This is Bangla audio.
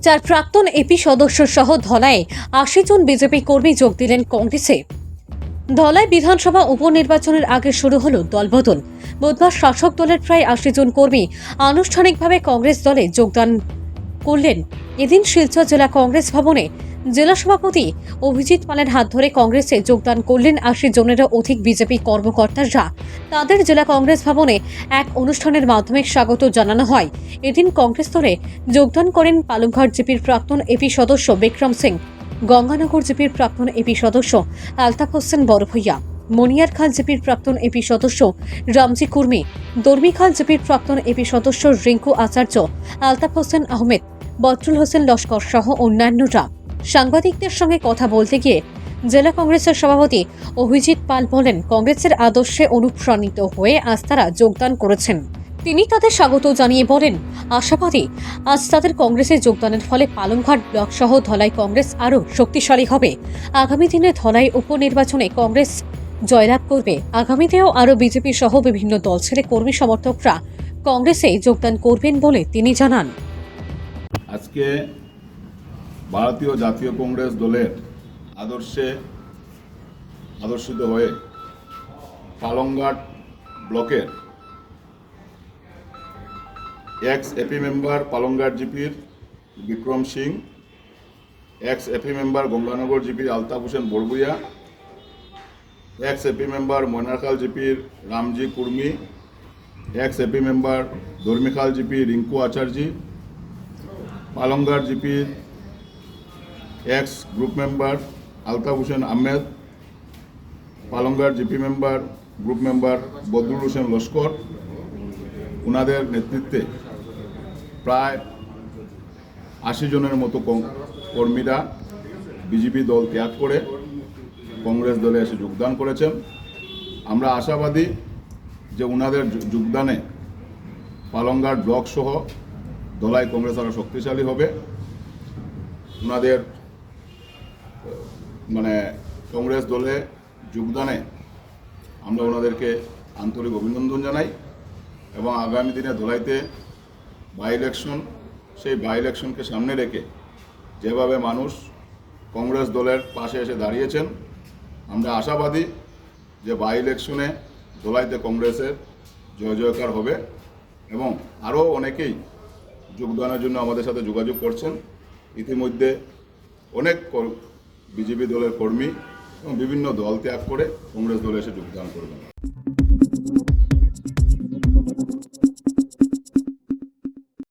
চার প্রাক্তন এপি সদস্য সহ ধলায় ৮০ জন বিজেপি কর্মী যোগ দিলেন কংগ্রেসে। ধলাই বিধানসভা উপনির্বাচনের আগে শুরু হলো দলবদল। বুধবার শাসক দলের প্রায় ৮০ জন কর্মী আনুষ্ঠানিকভাবে কংগ্রেস দলে যোগদান করলেন। এদিন শিলচর জেলা কংগ্রেস ভবনে জেলা সভাপতি অভিজিৎ পালের হাত ধরে কংগ্রেসে যোগদান করলেন ৮০ জনেরও অধিক বিজেপি কর্মকর্তারা। তাদের জেলা কংগ্রেস ভবনে এক অনুষ্ঠানের মাধ্যমে স্বাগত জানানো হয়। এদিন কংগ্রেস দলে যোগদান করেন পালংঘাট জিপির প্রাক্তন এপি সদস্য বিক্রম সিং, গঙ্গানগর জিপির প্রাক্তন এপি সদস্য আলতাফ হোসেন বড়ভূইয়া, মনিয়ারখাল জিপির প্রাক্তন এপি সদস্য রামজি কুর্মি, দর্মিখাল জিপির প্রাক্তন এপি সদস্য রিঙ্কু আচার্য, আলতাফ হোসেন আহমেদ, বদরুল হোসেন লস্কর সহ অন্যান্যরা। সাংবাদিকদের সঙ্গে কথা বলতে গিয়ে জেলা কংগ্রেসের সভাপতি অভিজিৎ পাল বলেন, কংগ্রেসের আদর্শে অনুপ্রাণিত হয়ে আজ তারা যোগদান করেছেন। তিনি তাদের স্বাগত জানিয়ে বলেন, আশাবাদী আজ তাদের কংগ্রেসে যোগদানের ফলে পালংঘাট ব্লক সহ ধলাই কংগ্রেস আরও শক্তিশালী হবে। আগামী দিনে ধলাই উপনির্বাচনে কংগ্রেস জয়লাভ করবে। আগামীতেও আরও বিজেপি সহ বিভিন্ন দল ছেড়ে কর্মী সমর্থকরা কংগ্রেসে যোগদান করবেন বলে তিনি জানান। আজকে ভারতীয় জাতীয় কংগ্রেস দলের আদর্শিত হয়ে পালংঘাট ব্লকের এক্স এপি মেম্বার পালংঘাট জিপির Bikram Singh, ex AP member Ganganagar জিপির Altaf Hossain Barbhuiya, ex AP member Maynarkhal জিপির Ramji Kurmi, ex AP member Dormikhal GP Rinku Acharya, Palangghat জিপির ex group member Altaf Hossain Ahmed, Palangghat GP group member Badrul Hossain Laskar, ওনাদের নেতৃত্বে প্রায় ৮০ জনের মতো কর্মীরা বিজেপি দল ত্যাগ করে কংগ্রেস দলে এসে যোগদান করেছেন। আমরা আশাবাদী যে ওনাদের যোগদানে পালংঘাট ব্লক সহ ধলাই কংগ্রেস আরও শক্তিশালী হবে। ওনাদের কংগ্রেস দলে যোগদানে আমরা ওনাদেরকে আন্তরিক অভিনন্দন জানাই এবং আগামী দিনে ধলাইতে বাই ইলেকশন, সেই বাই ইলেকশনকে সামনে রেখে যেভাবে মানুষ কংগ্রেস দলের পাশে এসে দাঁড়িয়েছেন, আমরা আশাবাদী যে বাই ইলেকশনে ধলাইতে কংগ্রেসের জয় জয়কার হবে এবং আরও অনেকেই যোগদানের জন্য আমাদের সাথে যোগাযোগ করছেন। ইতিমধ্যে অনেক বিজেপি দলের কর্মী এবং বিভিন্ন দল ত্যাগ করে কংগ্রেস দলে এসে যোগদান করবেন।